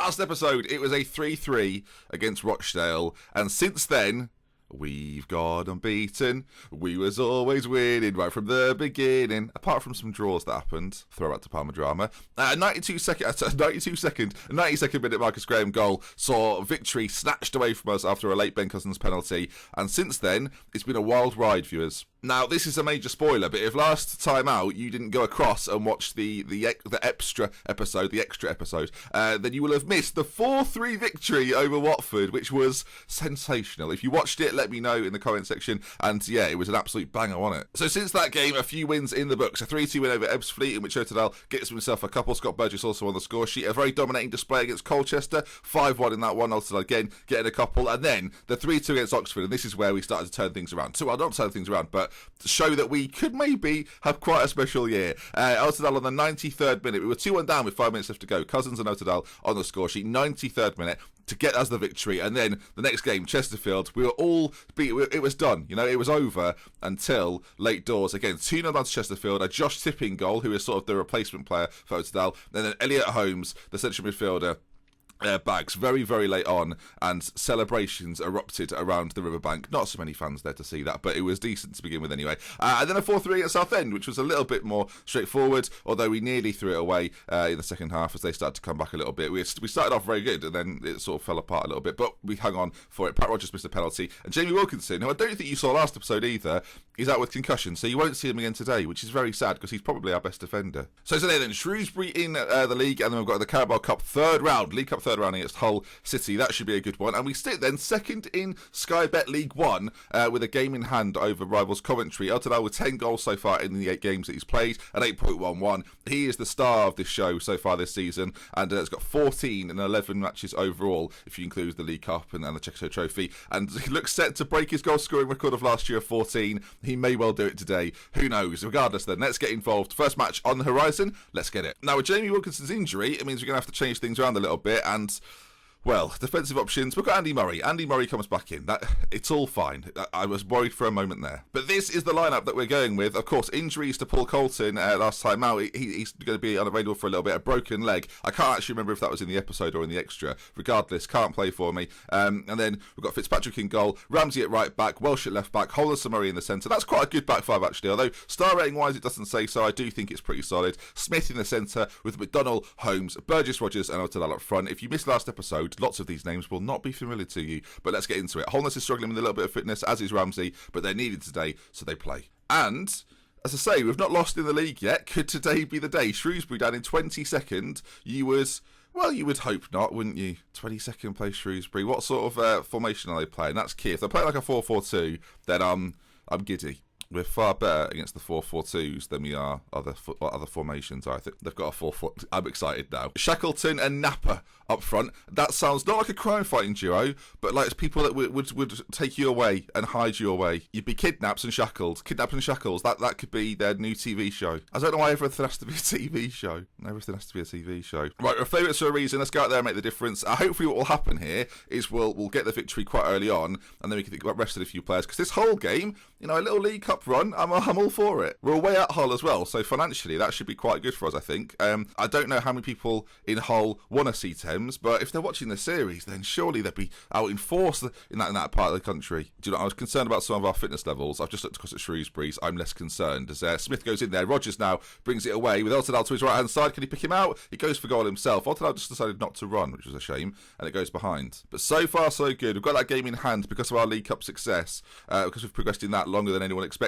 last episode, it was a 3-3 against Rochdale, and since then, we've gone unbeaten. We was always winning right from the beginning. Apart from some draws that happened. Throwback to Parma drama. 90 second minute Marcus Graham goal saw victory snatched away from us after a late Ben Cousins penalty. And since then, it's been a wild ride, viewers. Now, this is a major spoiler, but if last time out you didn't go across and watch the extra episode, then you will have missed the 4-3 victory over Watford, which was sensational. If you watched it, let me know in the comment section. And yeah, it was an absolute banger, wasn't it? So since that game, a few wins in the books. A 3-2 win over Ebbsfleet, in which Otterdale gets himself a couple. Scott Burgess also on the score sheet. A very dominating display against Colchester. 5-1 in that one. Otterdale again getting a couple. And then the 3-2 against Oxford. And this is where we started to turn things around. So, well, not turn things around, but to show that we could maybe have quite a special year. Otterdale on the 93rd minute. We were 2-1 down with 5 minutes left to go. Cousins and Otterdale on the score sheet. 93rd minute to get us the victory. And then the next game, Chesterfield, we were all beat. It was done. It was over until late doors. Again, 2-0 down to Chesterfield. A Josh Tipping goal, who is sort of the replacement player for Otterdale. And then Elliot Holmes, the central midfielder, bags very, very late on, and celebrations erupted around the riverbank. Not so many fans there to see that, but it was decent to begin with anyway. And then a 4-3 at Southend, which was a little bit more straightforward, although we nearly threw it away in the second half as they started to come back a little bit. We started off very good, and then it sort of fell apart a little bit, but we hung on for it. Pat Rogers missed a penalty, and Jamie Wilkinson, who I don't think you saw last episode either, is out with concussion, so you won't see him again today, which is very sad because he's probably our best defender. So today then, Shrewsbury in the league, and then we've got the Carabao Cup League Cup third round against Hull City. That should be a good one. And we sit then second in Sky Bet League 1 with a game in hand over rivals Coventry. Otterdale with 10 goals so far in the 8 games that he's played at 8.11. He is the star of this show so far this season, and has got 14 and 11 matches overall if you include the League Cup and the Checkatrade Trophy. And he looks set to break his goal scoring record of last year of 14. He may well do it today. Who knows? Regardless then, let's get involved. First match on the horizon. Let's get it. Now, with Jamie Wilkinson's injury, it means we're going to have to change things around a little bit, and well, defensive options, we've got Andy Murray. Andy Murray comes back in. It's all fine. I was worried for a moment there. But this is the lineup that we're going with. Of course, injuries to Paul Colton last time out. He's going to be unavailable for a little bit. A broken leg. I can't actually remember if that was in the episode or in the extra. Regardless, can't play for me. And then we've got Fitzpatrick in goal. Ramsey at right back. Welsh at left back. Hollis and Murray in the centre. That's quite a good back five, actually. Although, star rating-wise, it doesn't say so. I do think it's pretty solid. Smith in the centre with McDonnell, Holmes, Burgess, Rogers and Otterdale up front. If you missed last episode, lots of these names will not be familiar to you, but let's get into it. Holness is struggling with a little bit of fitness, as is Ramsey, but they're needed today, so they play. And, as I say, we've not lost in the league yet. Could today be the day? Shrewsbury down in 22nd. You would hope not, wouldn't you? 22nd place Shrewsbury. What sort of formation are they playing? That's key. If they're playing like a 4-4-2, then I'm giddy. We're far better against the 4-4-2s than we are other formations. I think they've got a 4-4. I'm excited now. Shackleton and Napper up front. That sounds not like a crime-fighting duo, but like it's people that would take you away and hide you away. You'd be kidnapped and shackled. Kidnapped and shackles. That could be their new TV show. I don't know why everything has to be a TV show. Everything has to be a TV show. Right, we're favourites for a reason. Let's go out there and make the difference. Hopefully what will happen here is we'll get the victory quite early on, and then we can think about resting a few players, because this whole game, a little League Cup run, I'm all for it. We're away at Hull as well, so financially that should be quite good for us, I think. I don't know how many people in Hull want to see Thames, but if they're watching the series, then surely they'd be out in force in that part of the country. I was concerned about some of our fitness levels. I've just looked across at Shrewsbury's. I'm less concerned as Smith goes in there. Rogers now brings it away with Otterdale to his right hand side. Can he pick him out? He goes for goal himself. Otterdale just decided not to run, which was a shame, and it goes behind. But so far so good. We've got that game in hand because of our League Cup success, because we've progressed in that longer than anyone expected.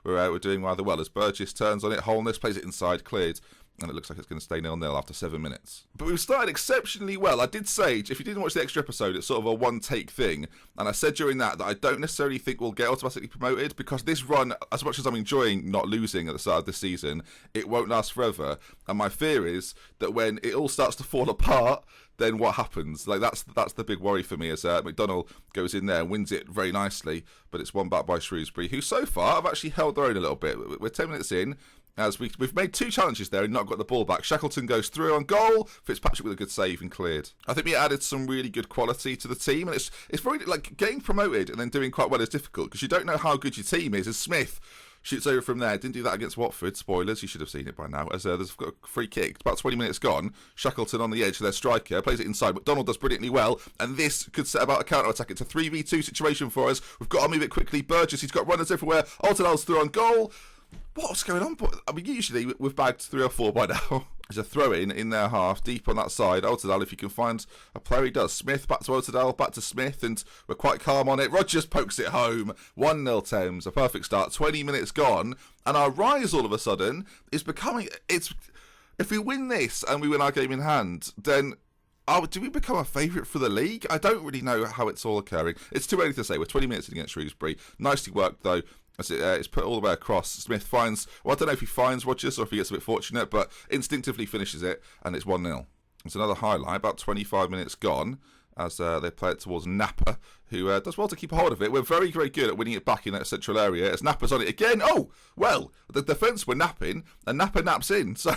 We're doing rather well as Burgess turns on it. Holness plays it inside, cleared, and it looks like it's going to stay 0-0 after 7 minutes. But we've started exceptionally well. I did say, if you didn't watch the extra episode, it's sort of a one-take thing, and I said during that I don't necessarily think we'll get automatically promoted, because this run, as much as I'm enjoying not losing at the start of this season, it won't last forever, and my fear is that when it all starts to fall apart, then what happens? That's the big worry for me, as McDonnell goes in there and wins it very nicely, but it's won back by Shrewsbury, who so far have actually held their own a little bit. We're 10 minutes in, as we've made 2 challenges there and not got the ball back. Shackleton goes through on goal, Fitzpatrick with a good save and cleared. I think we added some really good quality to the team, and it's very, getting promoted and then doing quite well is difficult, because you don't know how good your team is, as Smith shoots over from there. Didn't do that against Watford. Spoilers, you should have seen it by now. As there's got a free kick. About 20 minutes gone. Shackleton on the edge, their striker, plays it inside. McDonald does brilliantly well, and this could set about a counter-attack. It's a 3v2 situation for us. We've got to move it quickly. Burgess, he's got runners everywhere. Altidal's through on goal. What's going on? I mean, usually we've bagged 3 or 4 by now. There's a throw-in in their half, deep on that side. Altidal, if you can find a player, he does. Smith, back to Altidal, back to Smith, and we're quite calm on it. Rodgers pokes it home. 1-0 Thames, a perfect start. 20 minutes gone, and our rise all of a sudden is becoming... If we win this and we win our game in hand, then... do we become a favourite for the league? I don't really know how it's all occurring. It's too early to say. We're 20 minutes in against Shrewsbury. Nicely worked, though. It's put all the way across. Smith finds... Well, I don't know if he finds Rodgers or if he gets a bit fortunate, but instinctively finishes it, and it's 1-0. It's another highlight, about 25 minutes gone, as they play it towards Napa, who does well to keep a hold of it. We're very, very good at winning it back in that central area, as Napa's on it again. Oh, well, the defence were napping, and Napa naps in. So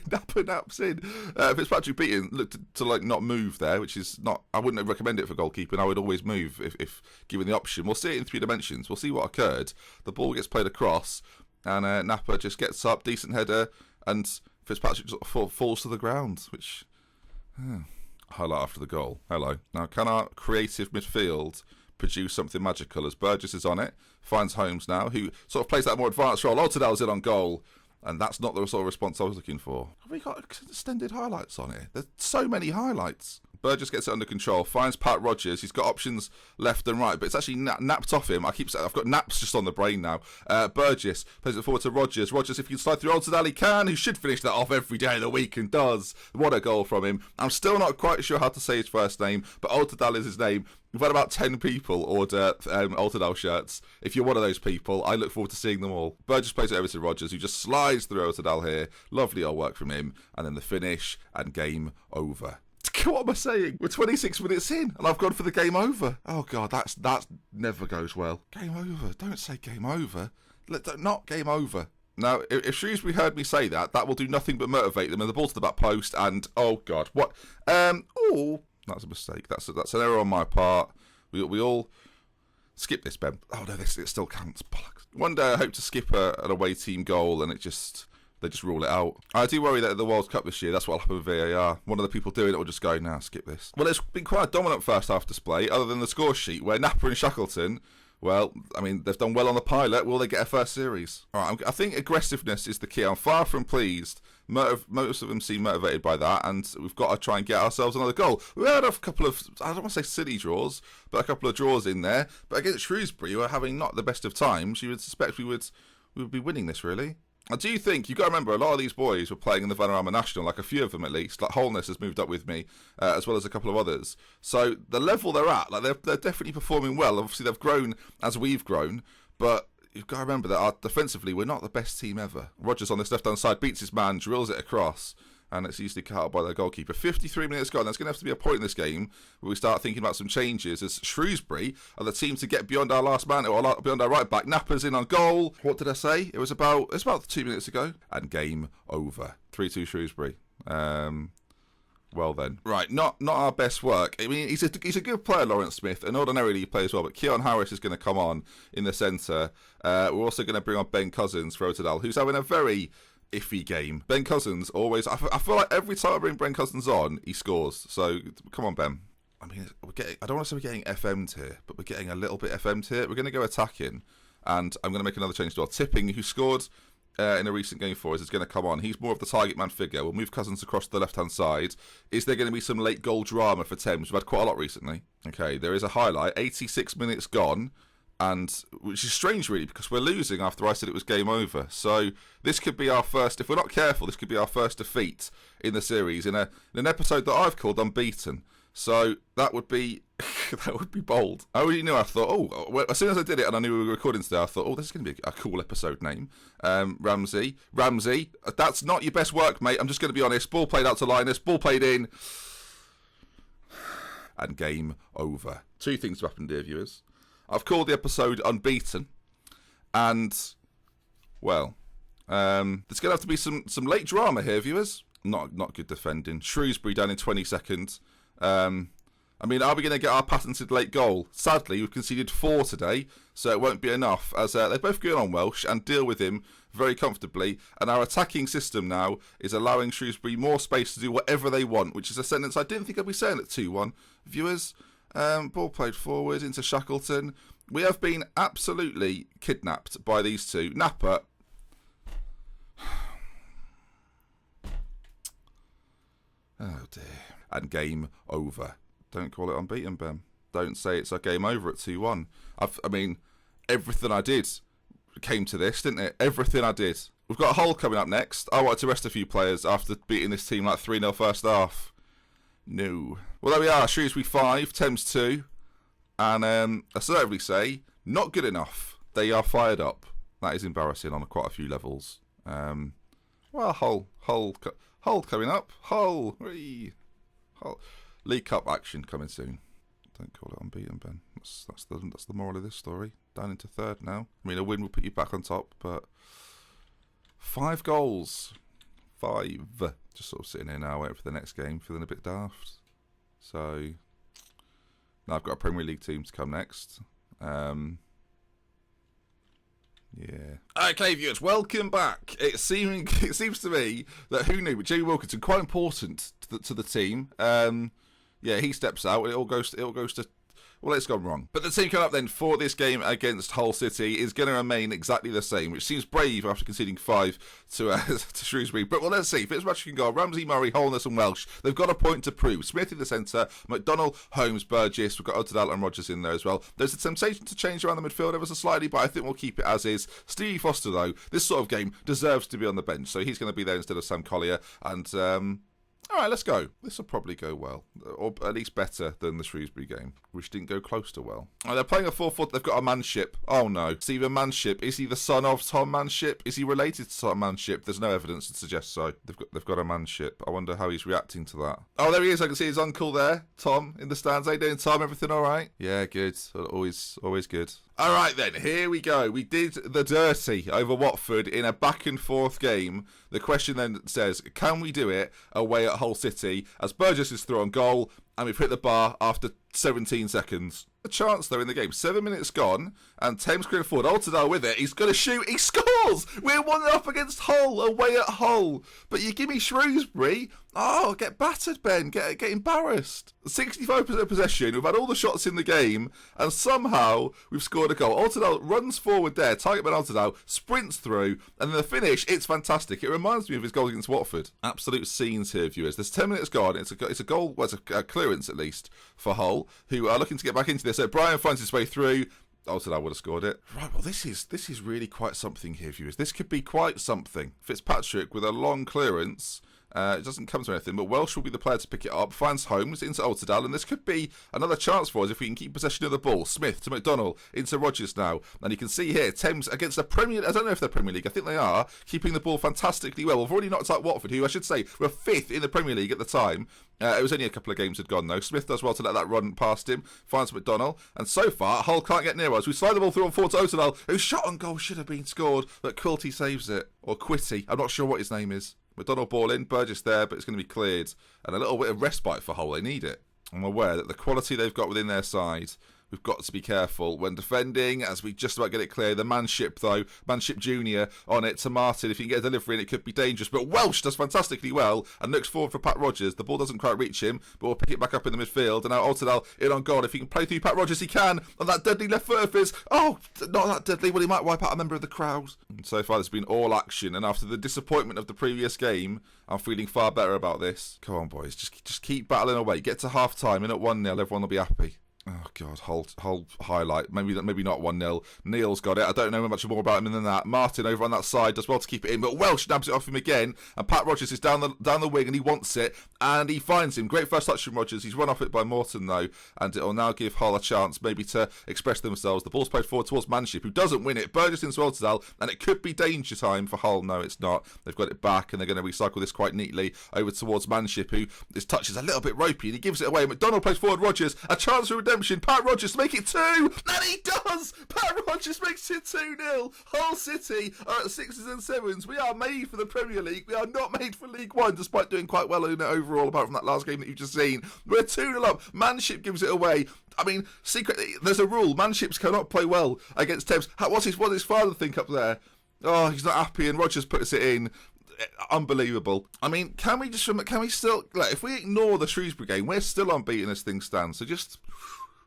Napa naps in. Fitzpatrick Beaton looked to like not move there, which is not... I wouldn't recommend it for goalkeeping. I would always move if given the option. We'll see it in 3 dimensions. We'll see what occurred. The ball gets played across, and Napa just gets up, decent header, and Fitzpatrick just falls to the ground, which... Highlight after the goal. Hello. Now, can our creative midfield produce something magical? As Burgess is on it, finds Holmes now, who sort of plays that more advanced role. Altidal's in on goal, and that's not the sort of response I was looking for. Have we got extended highlights on it? There's so many highlights. Burgess gets it under control, finds Pat Rodgers. He's got options left and right, but it's actually napped off him. I've got naps just on the brain now. Burgess plays it forward to Rodgers. Rodgers, if you can slide through Altidal, he can. He should finish that off every day of the week and does. What a goal from him. I'm still not quite sure how to say his first name, but Altidal is his name. We've had about 10 people order Altidal shirts. If you're one of those people, I look forward to seeing them all. Burgess plays it over to Rodgers, who just slides through Altidal here. Lovely old work from him. And then the finish and game over. What am I saying? We're 26 minutes in, and I've gone for the game over. Oh, God, that never goes well. Game over. Don't say game over. Not game over. Now, if Shrewsbury heard me say that, that will do nothing but motivate them. And the ball to the back post, and, oh, God, what? Oh, that's a mistake. That's an error on my part. We all... Skip this, Ben. Oh, no, it still counts. Bollocks. One day I hope to skip an away team goal, and they just rule it out. I do worry that at the World Cup this year, that's what will happen with VAR. One of the people doing it will just go, nah, skip this. Well, it's been quite a dominant first half display, other than the score sheet, where Napa and Shackleton, well, I mean, they've done well on the pilot. Will they get a first series? All right, I think aggressiveness is the key. I'm far from pleased. Most of them seem motivated by that, and we've got to try and get ourselves another goal. We had a couple of, I don't want to say silly draws, but a couple of draws in there. But against Shrewsbury, we're having not the best of times. You would suspect we would be winning this, really. I do think, you've got to remember, a lot of these boys were playing in the Vanarama National, like a few of them at least. Like Holness has moved up with me, as well as a couple of others. So the level they're at, like they're definitely performing well. Obviously, they've grown as we've grown, but you've got to remember that defensively, we're not the best team ever. Rodgers on this left-hand side beats his man, drills it across, and it's easily cut out by their goalkeeper. 53 minutes gone. There's going to have to be a point in this game where we start thinking about some changes, as Shrewsbury are the team to get beyond our last man, or beyond our right back. Napa's in on goal. What did I say? It was about 2 minutes ago. And game over. 3-2 Shrewsbury. Well then. Right, not our best work. I mean, he's a good player, Lawrence Smith, and ordinarily he plays well, but Keon Harris is going to come on in the centre. We're also going to bring on Ben Cousins for Altidal, who's having a very iffy game. Ben Cousins always... I feel like every time I bring Ben Cousins on, he scores. So, come on, Ben. I mean, I don't want to say we're getting FM'd here, but we're getting a little bit FM'd here. We're going to go attacking, and I'm going to make another change to our Tipping, who scored in a recent game for us, is going to come on. He's more of the target man figure. We'll move Cousins across to the left-hand side. Is there going to be some late goal drama for Thames? We've had quite a lot recently. Okay, there is a highlight. 86 minutes gone. And which is strange, really, because we're losing after I said it was game over. So this could be our first, if we're not careful, this could be our first defeat in the series in an episode that I've called Unbeaten. So that would be bold. I already knew. I thought, as soon as I did it and I knew we were recording today, I thought, this is going to be a cool episode name. Ramsey, that's not your best work, mate. I'm just going to be honest. Ball played out to Linus, ball played in, and game over. 2 things have happened, dear viewers. I've called the episode Unbeaten, and, well, there's going to have to be some late drama here, viewers. Not good defending. Shrewsbury down in 20 seconds. I mean, are we going to get our patented late goal? Sadly, we've conceded 4 today, so it won't be enough, as they're both going on Welsh and deal with him very comfortably. And our attacking system now is allowing Shrewsbury more space to do whatever they want, which is a sentence I didn't think I'd be saying at 2-1. Viewers, ball played forward into Shackleton. We have been absolutely kidnapped by these two. Napper. Oh dear. And game over. Don't call it unbeaten, Ben. Don't say it's a game over at 2-1. I mean, everything I did came to this, didn't it? Everything I did. We've got Hull coming up next. I wanted to rest a few players after beating this team like 3-0 first half. No. Well, there we are. Shrewsbury 5, Thames 2. And assertively say, not good enough. They are fired up. That is embarrassing on quite a few levels. Well, Hull coming up. Hull. League Cup action coming soon. Don't call it unbeaten, Ben. That's the moral of this story. Down into 3rd now. I mean, a win will put you back on top, but 5 goals. 5. Just sort of sitting here now, waiting for the next game, feeling a bit daft. So now I've got a Premier League team to come next. Yeah. Okay, viewers, welcome back. It seems to me that who knew, but Jamie Wilkinson quite important to the team. Yeah, he steps out. It all goes to. Well, it's gone wrong. But the team coming up then for this game against Hull City is going to remain exactly the same, which seems brave after conceding 5 to Shrewsbury. But well, let's see. Fitzpatrick and goal, Ramsey, Murray, Holness and Welsh. They've got a point to prove. Smith in the centre, McDonnell, Holmes, Burgess. We've got Otterdale and Rodgers in there as well. There's a temptation to change around the midfield ever so slightly, but I think we'll keep it as is. Stevie Foster, though, this sort of game deserves to be on the bench, so he's going to be there instead of Sam Collier. And all right, let's go. This will probably go well, or at least better than the Shrewsbury game, which didn't go close to well. Oh, they're playing a 4-4. They've got a Manship. Oh no, Stephen Manship. Is he the son of Tom Manship? Is he related to Tom Manship? There's no evidence to suggest so. They've got a Manship. I wonder how he's reacting to that. Oh, there he is. I can see his uncle there, Tom, in the stands. How you doing, Tom? Everything all right? Yeah, good. Always good. All right then, here we go. We did the dirty over Watford in a back and forth game. The question then says, can we do it away at Hull City as Burgess is through on goal and we've hit the bar after 17 seconds? A chance though in the game. 7 minutes gone and Thames clearing forward. Otterdale with it. He's going to shoot. He scores! We're 1-0 against Hull, away at Hull. But you give me Shrewsbury. Oh, get battered, Ben. Get embarrassed. 65% of possession. We've had all the shots in the game and somehow we've scored a goal. Otterdale runs forward there. Target man Otterdale sprints through and then the finish, it's fantastic. It reminds me of his goal against Watford. Absolute scenes here, viewers. There's 10 minutes gone. It's a goal, well, it's a clearance at least for Hull, who are looking to get back into this. So Brian finds his way through. Otterdale would have scored it. Right, well, this is really quite something here, viewers. This could be quite something. Fitzpatrick with a long clearance. It doesn't come to anything, but Welsh will be the player to pick it up. Finds Holmes into Otterdale, and this could be another chance for us if we can keep possession of the ball. Smith to McDonnell into Rodgers now, and you can see here Thames against the Premier. I don't know if they're Premier League. I think they are keeping the ball fantastically well. We've already knocked out Watford, who I should say were 5th in the Premier League at the time. It was only a couple of games had gone though. Smith does well to let that run past him. Finds McDonnell, and so far Hull can't get near us. We slide the ball through on forward to Otterdale, whose shot on goal should have been scored, but Quilty saves it, or Quitty. I'm not sure what his name is. McDonnell ball in, Burgess there, but it's going to be cleared. And a little bit of respite for Hull. They need it. I'm aware that the quality they've got within their side, we've got to be careful when defending, as we just about get it clear. The Manship, though, Manship Junior on it to Martin. If he can get a delivery in, it could be dangerous. But Welsh does fantastically well and looks forward for Pat Rodgers. The ball doesn't quite reach him, but we'll pick it back up in the midfield. And now Otterdale in on goal. If he can play through Pat Rodgers, he can. On that deadly left foot of his. Oh, not that deadly. Well, he might wipe out a member of the crowd. And so far, there's been all action. And after the disappointment of the previous game, I'm feeling far better about this. Come on, boys. Just keep battling away. Get to half-time. In at 1-0, everyone will be happy. Oh, God, Hull highlight. Maybe not 1-0. Neil's got it. I don't know much more about him than that. Martin over on that side does well to keep it in, but Welsh nabs it off him again, and Pat Rodgers is down the wing, and he wants it, and he finds him. Great first touch from Rodgers. He's run off it by Morton, though, and it will now give Hull a chance, maybe to express themselves. The ball's played forward towards Manship, who doesn't win it. Burgess into Otterdale, and it could be danger time for Hull. No, it's not. They've got it back, and they're going to recycle this quite neatly over towards Manship, who his touch is a little bit ropey, and he gives it away. McDonnell plays forward Rodgers. A chance for redemption. redemption. Pat Rodgers to make it 2, and he does. Pat Rodgers makes it 2-0. Hull City are at 6s and 7s. We are made for the Premier League. We are not made for League One, despite doing quite well in it overall, apart from that last game that you've just seen. We're 2-0 up. Manship gives it away. I mean, secretly, there's a rule. Manships cannot play well against Thames. What does his father think up there? Oh, he's not happy, and Rodgers puts it in. Unbelievable. I mean, can we still, like, if we ignore the Shrewsbury game, we're still unbeaten as things stand. So just,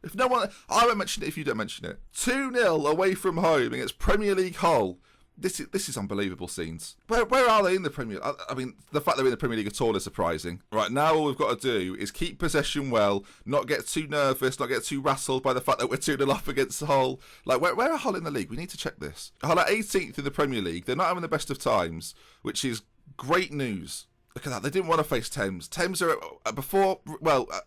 if no one, I won't mention it if you don't mention it. 2-0 away from home against Premier League Hull. This is unbelievable scenes. Where are they in the Premier League? I mean, the fact they're in the Premier League at all is surprising. Right, now all we've got to do is keep possession well, not get too nervous, not get too rattled by the fact that we're 2-0 up against Hull. Like, where are Hull in the league? We need to check this. Hull are 18th in the Premier League. They're not having the best of times, which is great news. Look at that. They didn't want to face Thames. Thames are,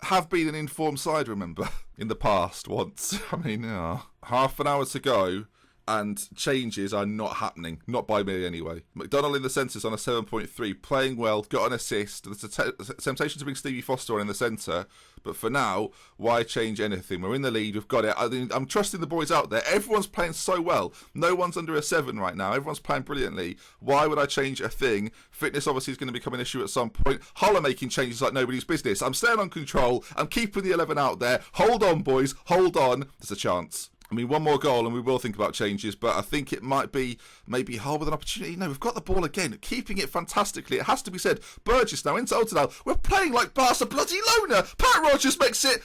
have been an informed side, remember, in the past once. I mean, half an hour to go. And changes are not happening. Not by me, anyway. McDonald in the centre's on a 7.3. Playing well. Got an assist. There's a temptation to bring Stevie Foster on in the centre. But for now, why change anything? We're in the lead. We've got it. I'm trusting the boys out there. Everyone's playing so well. No one's under a 7 right now. Everyone's playing brilliantly. Why would I change a thing? Fitness obviously is going to become an issue at some point. Hull are making changes like nobody's business. I'm staying on control. I'm keeping the 11 out there. Hold on, boys. Hold on. There's a chance. I mean, one more goal and we will think about changes, but I think it might be maybe Hull with an opportunity. No, we've got the ball again, keeping it fantastically. It has to be said. Burgess now into Altidal. We're playing like Barca bloody Lona. Pat Rodgers makes it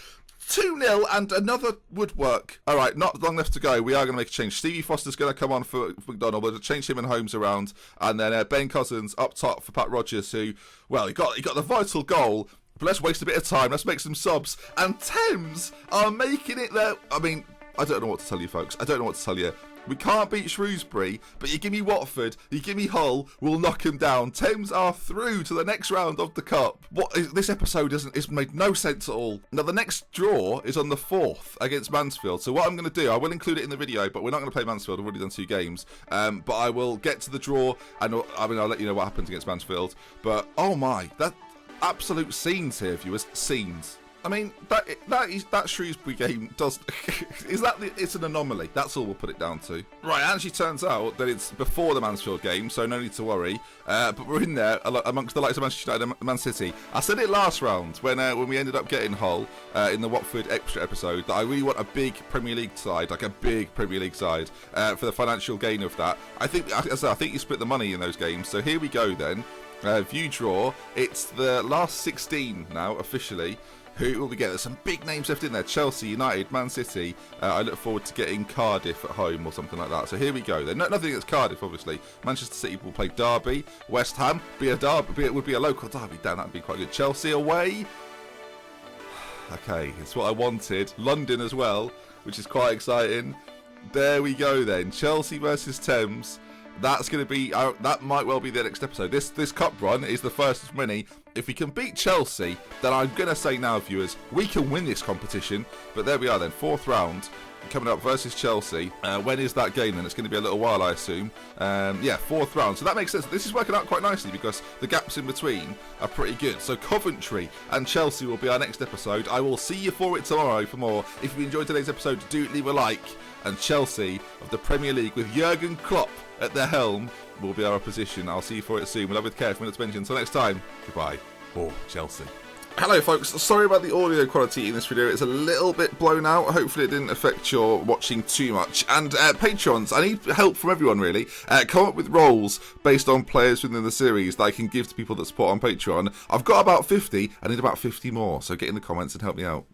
2-0 and another woodwork. All right, not long left to go. We are going to make a change. Stevie Foster's going to come on for McDonald. We'll change him and Holmes around. And then Ben Cousins up top for Pat Rodgers, who, well, he got the vital goal. But let's waste a bit of time. Let's make some subs. And Thames are making it there. I mean, I don't know what to tell you, folks. I don't know what to tell you. We can't beat Shrewsbury, but you give me Watford, you give me Hull, we'll knock them down. Thames are through to the next round of the Cup. This episode it's made no sense at all. Now, the next draw is on the 4th against Mansfield. So what I'm going to do, I will include it in the video, but we're not going to play Mansfield. I've already done 2 games. But I will get to the draw, and I'll let you know what happens against Mansfield. But, oh my, that absolute scenes here, viewers. Scenes. I mean, that Shrewsbury game it's an anomaly. That's all we'll put it down to. Right, it actually turns out that it's before the Mansfield game, so no need to worry. But we're in there amongst the likes of Manchester United and Man City. I said it last round when we ended up getting Hull in the Watford extra episode that I really want a big Premier League side, like a big Premier League side, for the financial gain of that. I think you split the money in those games. So here we go then. View draw. It's the last 16 now officially. Who will we get? There's some big names left in there. Chelsea, United, Man City. I look forward to getting Cardiff at home or something like that. So here we go. Then nothing against Cardiff, obviously. Manchester City will play Derby. West Ham it would be a local derby. Damn, that'd be quite good. Chelsea away. Okay, it's what I wanted. London as well, which is quite exciting. There we go then. Chelsea versus Thames. That's going to be, that might well be the next episode. This cup run is the first of many. If we can beat Chelsea, then I'm going to say now, viewers, we can win this competition. But there we are then, 4th round, coming up versus Chelsea. When is that game then? It's going to be a little while, I assume. 4th round. So that makes sense. This is working out quite nicely because the gaps in between are pretty good. So Coventry and Chelsea will be our next episode. I will see you for it tomorrow for more. If you enjoyed today's episode, do leave a like. And Chelsea of the Premier League with Jurgen Klopp at the helm will be our opposition. I'll see you for it soon. We'll have with care for minutes mentioned. Until next time, goodbye. Oh, Chelsea. Hello folks, sorry about the audio quality in this video, it's a little bit blown out, hopefully it didn't affect your watching too much. And Patrons, I need help from everyone really, come up with roles based on players within the series that I can give to people that support on Patreon. I've got about 50, I need about 50 more, so get in the comments and help me out.